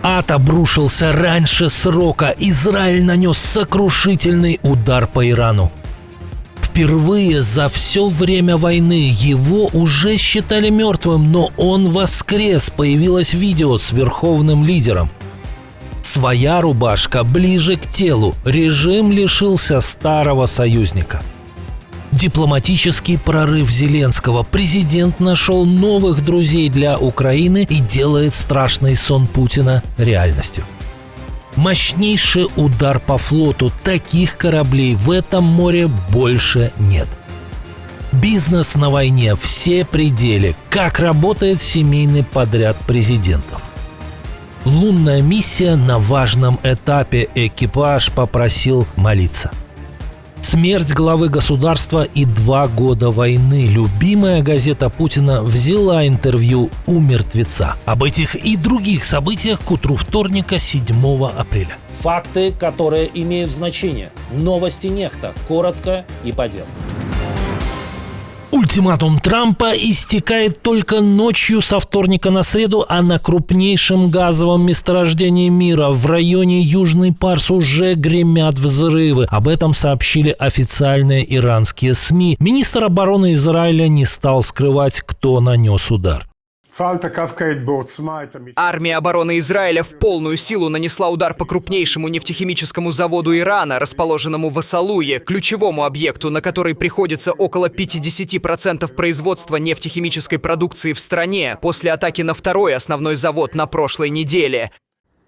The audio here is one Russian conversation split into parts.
Ад обрушился раньше срока. Израиль нанес сокрушительный удар по Ирану. Впервые за все время войны его уже считали мертвым, но он воскрес. Появилось видео с верховным лидером. Своя рубашка ближе к телу. Режим лишился старого союзника. Дипломатический прорыв Зеленского. Президент нашел новых друзей для Украины и делает страшный сон Путина реальностью. Мощнейший удар по флоту. Таких кораблей в этом море больше нет. Бизнес на войне. Все пределы. Как работает семейный подряд президентов. Лунная миссия на важном этапе. Экипаж попросил молиться. Смерть главы государства и 2 года войны. Любимая газета Путина взяла интервью у мертвеца. Об этих и других событиях к утру вторника, 7 апреля. Факты, которые имеют значение. Новости Нехта. Коротко и по делу. Ультиматум Трампа истекает только ночью со вторника на среду, а на крупнейшем газовом месторождении мира в районе Южный Парс уже гремят взрывы. Об этом сообщили официальные иранские СМИ. Министр обороны Израиля не стал скрывать, кто нанес удар. Армия обороны Израиля в полную силу нанесла удар по крупнейшему нефтехимическому заводу Ирана, расположенному в Асалуе, ключевому объекту, на который приходится около 50% производства нефтехимической продукции в стране, после атаки на второй основной завод на прошлой неделе.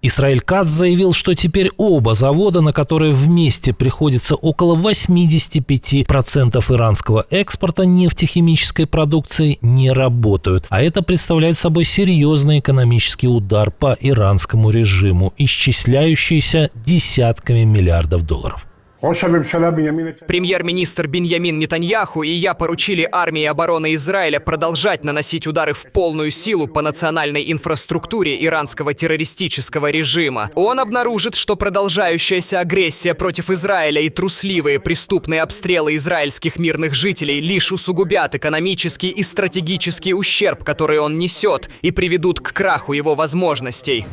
Исраэль Кац заявил, что теперь оба завода, на которые вместе приходится около 85% иранского экспорта нефтехимической продукции, не работают. А это представляет собой серьезный экономический удар по иранскому режиму, исчисляющийся десятками миллиардов долларов. Премьер-министр Биньямин Нетаньяху и я поручили армии обороны Израиля продолжать наносить удары в полную силу по национальной инфраструктуре иранского террористического режима. Он обнаружит, что продолжающаяся агрессия против Израиля и трусливые преступные обстрелы израильских мирных жителей лишь усугубят экономический и стратегический ущерб, который он несет, и приведут к краху его возможностей.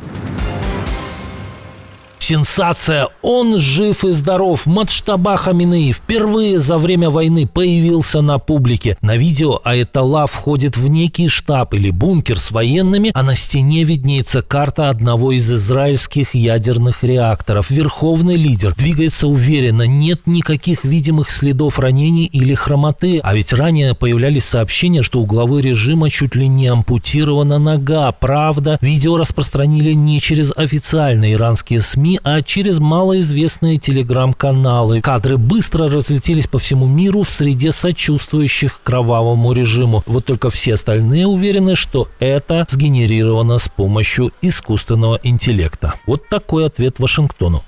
Сенсация! Он жив и здоров. Муджтаба Хаминеи впервые за время войны появился на публике. На видео Аятолла входит в некий штаб или бункер с военными, а на стене виднеется карта одного из израильских ядерных реакторов. Верховный лидер двигается уверенно, нет никаких видимых следов ранений или хромоты. А ведь ранее появлялись сообщения, что у главы режима чуть ли не ампутирована нога. Правда, видео распространили не через официальные иранские СМИ, а через малоизвестные телеграм-каналы. Кадры быстро разлетелись по всему миру в среде сочувствующих кровавому режиму. Вот только все остальные уверены, что это сгенерировано с помощью искусственного интеллекта. Вот такой ответ Вашингтону.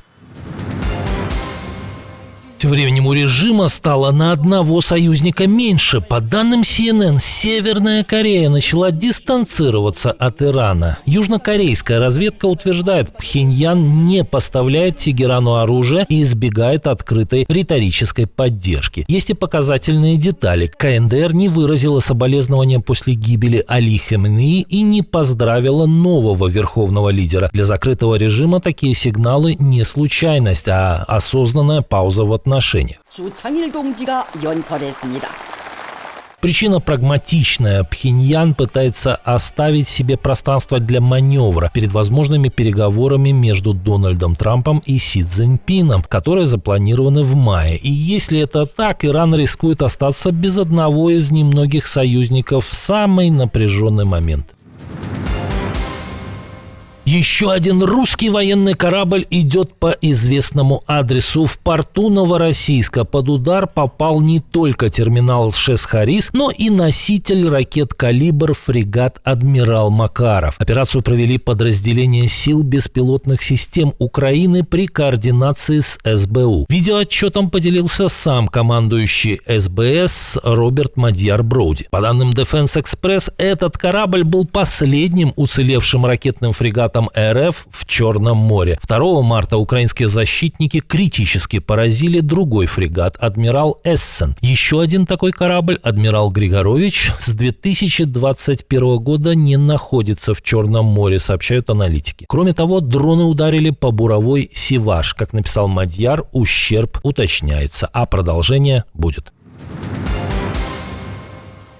Тем временем у режима стало на одного союзника меньше. По данным CNN, Северная Корея начала дистанцироваться от Ирана. Южнокорейская разведка утверждает, Пхеньян не поставляет Тегерану оружие и избегает открытой риторической поддержки. Есть и показательные детали. КНДР не выразила соболезнования после гибели Али Хаменеи и не поздравила нового верховного лидера. Для закрытого режима такие сигналы не случайность, а осознанная пауза в отношениях. Причина прагматичная. Пхеньян пытается оставить себе пространство для маневра перед возможными переговорами между Дональдом Трампом и Си Цзиньпином, которые запланированы в мае. И если это так, Иран рискует остаться без одного из немногих союзников в самый напряженный момент. Еще один русский военный корабль идет по известному адресу. В порту Новороссийска под удар попал не только терминал Шес-Харис, но и носитель ракет «Калибр» фрегат «Адмирал Макаров». Операцию провели подразделения сил беспилотных систем Украины при координации с СБУ. Видеоотчетом поделился сам командующий СБС Роберт Мадьяр Броуди. По данным Defense Express, этот корабль был последним уцелевшим ракетным фрегатом фрегатом РФ в Черном море. 2 марта украинские защитники критически поразили другой фрегат «Адмирал Эссен». Еще один такой корабль, «Адмирал Григорович», с 2021 года не находится в Черном море, сообщают аналитики. Кроме того, дроны ударили по буровой «Сиваш». Как написал Мадьяр, ущерб уточняется, а продолжение будет.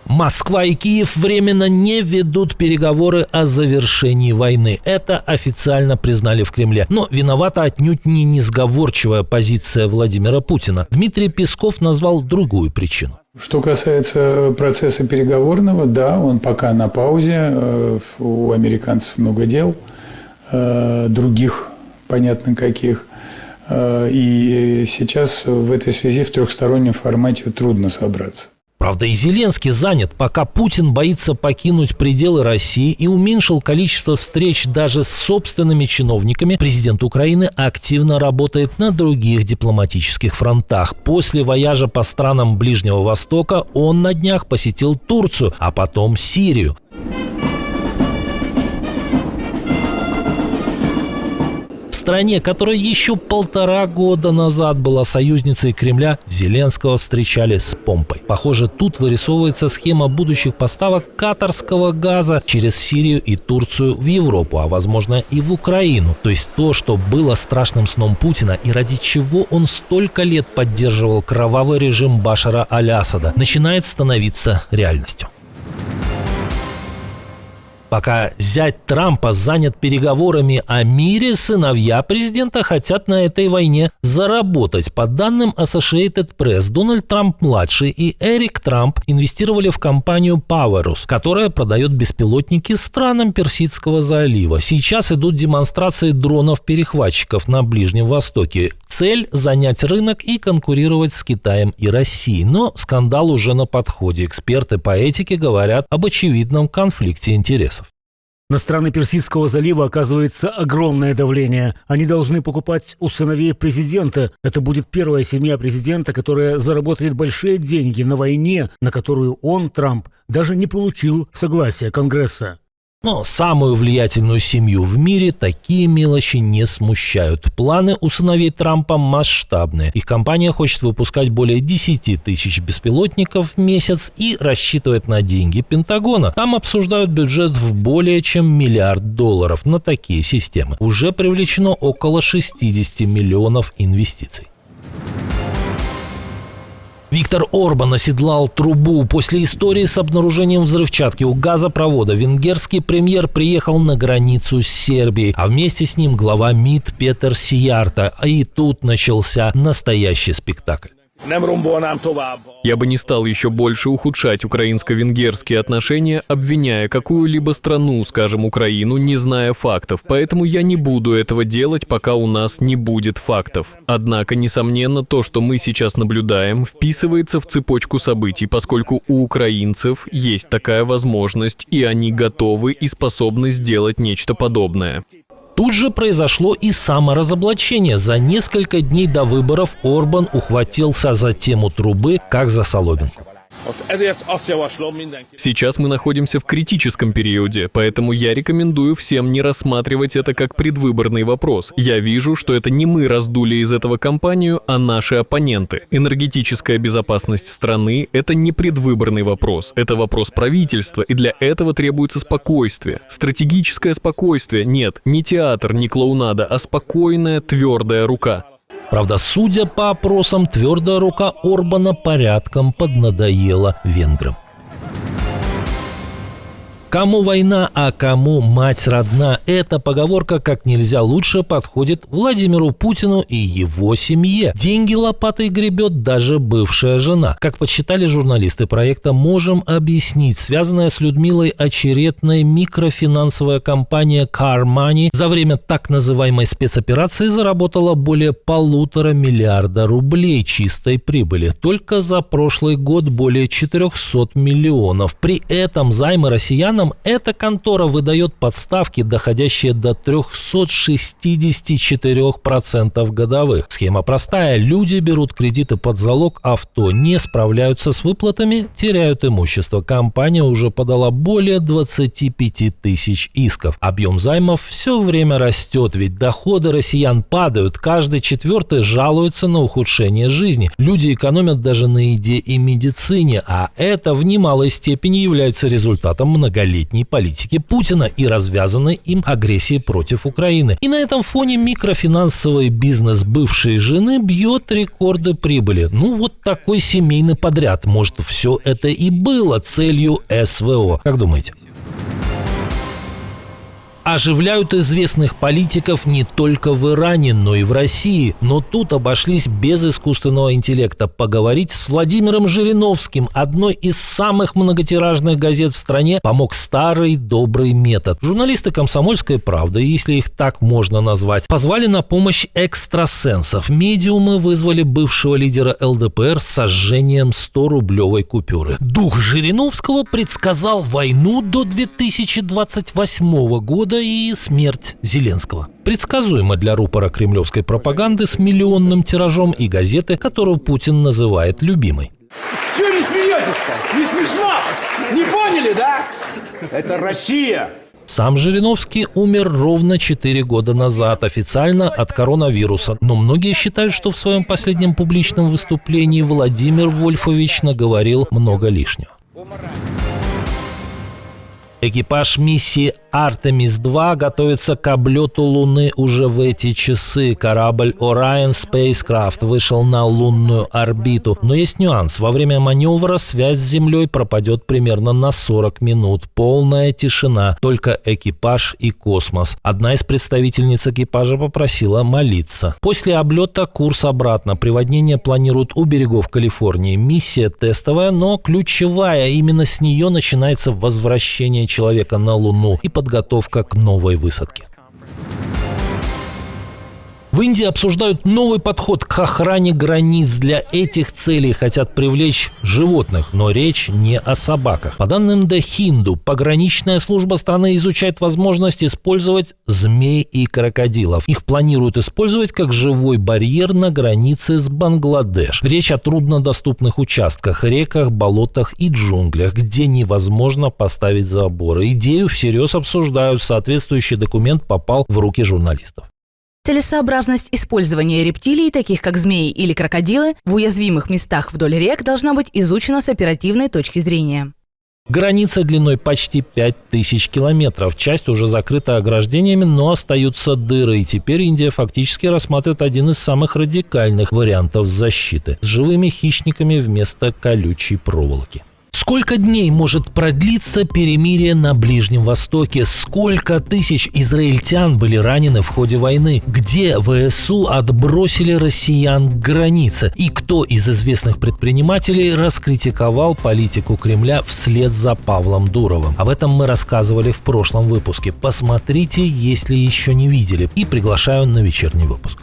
Москва и Киев временно не ведут переговоры о завершении войны. Это официально признали в Кремле. Но виновата отнюдь не несговорчивая позиция Владимира Путина. Дмитрий Песков назвал другую причину. Что касается процесса переговорного, да, он пока на паузе. У американцев много дел, других, понятно каких. И сейчас в этой связи в трехстороннем формате трудно собраться. Правда, и Зеленский занят, пока Путин боится покинуть пределы России и уменьшил количество встреч даже с собственными чиновниками, президент Украины активно работает на других дипломатических фронтах. После вояжа по странам Ближнего Востока он на днях посетил Турцию, а потом Сирию. В стране, которая еще 1,5 года назад была союзницей Кремля, Зеленского встречали с помпой. Похоже, тут вырисовывается схема будущих поставок катарского газа через Сирию и Турцию в Европу, а возможно и в Украину. То есть то, что было страшным сном Путина и ради чего он столько лет поддерживал кровавый режим Башара аль-Асада, начинает становиться реальностью. Пока зять Трампа занят переговорами о мире, сыновья президента хотят на этой войне заработать. По данным Associated Press, Дональд Трамп-младший и Эрик Трамп инвестировали в компанию Powerus, которая продает беспилотники странам Персидского залива. Сейчас идут демонстрации дронов-перехватчиков на Ближнем Востоке. Цель – занять рынок и конкурировать с Китаем и Россией. Но скандал уже на подходе. Эксперты по этике говорят об очевидном конфликте интересов. На страны Персидского залива оказывается огромное давление. Они должны покупать у сыновей президента. Это будет первая семья президента, которая заработает большие деньги на войне, на которую он, Трамп, даже не получил согласия Конгресса. Но самую влиятельную семью в мире такие мелочи не смущают. Планы у сыновей Трампа масштабные. Их компания хочет выпускать более 10 тысяч беспилотников в месяц и рассчитывает на деньги Пентагона. Там обсуждают бюджет в более чем $1 миллиард на такие системы. Уже привлечено около 60 миллионов инвестиций. Виктор Орбан оседлал трубу. После истории с обнаружением взрывчатки у газопровода венгерский премьер приехал на границу с Сербией, а вместе с ним глава МИД Петер Сиярто. И тут начался настоящий спектакль. Я бы не стал еще больше ухудшать украинско-венгерские отношения, обвиняя какую-либо страну, скажем, Украину, не зная фактов. Поэтому я не буду этого делать, пока у нас не будет фактов. Однако, несомненно, то, что мы сейчас наблюдаем, вписывается в цепочку событий, поскольку у украинцев есть такая возможность, и они готовы и способны сделать нечто подобное. Тут же произошло и саморазоблачение. За несколько дней до выборов Орбан ухватился за тему трубы, как за соломинку. Сейчас мы находимся в критическом периоде, поэтому я рекомендую всем не рассматривать это как предвыборный вопрос. Я вижу, что это не мы раздули из этого кампанию, а наши оппоненты. Энергетическая безопасность страны – это не предвыборный вопрос, это вопрос правительства, и для этого требуется спокойствие. Стратегическое спокойствие – нет, не театр, не клоунада, а спокойная, твердая рука. Правда, судя по опросам, твердая рука Орбана порядком поднадоела венграм. Кому война, а кому мать родна? Эта поговорка как нельзя лучше подходит Владимиру Путину и его семье. Деньги лопатой гребет даже бывшая жена. Как подсчитали журналисты проекта, можем объяснить. Связанная с Людмилой очередная микрофинансовая компания Car Money за время так называемой спецоперации заработала более 1,5 миллиарда рублей чистой прибыли. Только за прошлый год более 400 миллионов. При этом займы россиян россиянам эта контора выдает подставки, доходящие до 364% годовых. Схема простая. Люди берут кредиты под залог авто, не справляются с выплатами, теряют имущество. Компания уже подала более 25 тысяч исков. Объем займов все время растет, ведь доходы россиян падают. Каждый четвертый жалуется на ухудшение жизни. Люди экономят даже на еде и медицине, а это в немалой степени является результатом многолетней политики Путина и развязанной им агрессии против Украины. И на этом фоне микрофинансовый бизнес бывшей жены бьет рекорды прибыли. Ну вот такой семейный подряд. Может, все это и было целью СВО. Как думаете? Оживляют известных политиков не только в Иране, но и в России. Но тут обошлись без искусственного интеллекта. Поговорить с Владимиром Жириновским, одной из самых многотиражных газет в стране, помог старый добрый метод. Журналисты «Комсомольской правды», если их так можно назвать, позвали на помощь экстрасенсов. Медиумы вызвали бывшего лидера ЛДПР с сожжением 100-рублевой купюры. Дух Жириновского предсказал войну до 2028 года и смерть Зеленского. Предсказуемо для рупора кремлевской пропаганды с миллионным тиражом и газеты, которую Путин называет любимой. Чего не смеетесь-то? Не смешно? Не поняли, да? Это Россия! Сам Жириновский умер ровно 4 года назад, официально от коронавируса. Но многие считают, что в своем последнем публичном выступлении Владимир Вольфович наговорил много лишнего. Экипаж миссии «Артемис-2» готовится к облету Луны уже в эти часы. Корабль Orion Spacecraft вышел на лунную орбиту. Но есть нюанс. Во время маневра связь с Землей пропадет примерно на 40 минут. Полная тишина, только экипаж и космос. Одна из представительниц экипажа попросила молиться. После облета курс обратно. Приводнение планируют у берегов Калифорнии. Миссия тестовая, но ключевая. Именно с нее начинается возвращение человека на Луну и подготовка к новой высадке. В Индии обсуждают новый подход к охране границ. Для этих целей хотят привлечь животных, но речь не о собаках. По данным The Hindu, пограничная служба страны изучает возможность использовать змей и крокодилов. Их планируют использовать как живой барьер на границе с Бангладеш. Речь о труднодоступных участках, реках, болотах и джунглях, где невозможно поставить заборы. Идею всерьез обсуждают. Соответствующий документ попал в руки журналистов. Целесообразность использования рептилий, таких как змеи или крокодилы, в уязвимых местах вдоль рек должна быть изучена с оперативной точки зрения. Граница длиной почти 5000 километров. Часть уже закрыта ограждениями, но остаются дыры. И теперь Индия фактически рассматривает один из самых радикальных вариантов защиты – с живыми хищниками вместо колючей проволоки. Сколько дней может продлиться перемирие на Ближнем Востоке? Сколько тысяч израильтян были ранены в ходе войны? Где ВСУ отбросили россиян к границе? И кто из известных предпринимателей раскритиковал политику Кремля вслед за Павлом Дуровым? Об этом мы рассказывали в прошлом выпуске. Посмотрите, если еще не видели. И приглашаю на вечерний выпуск.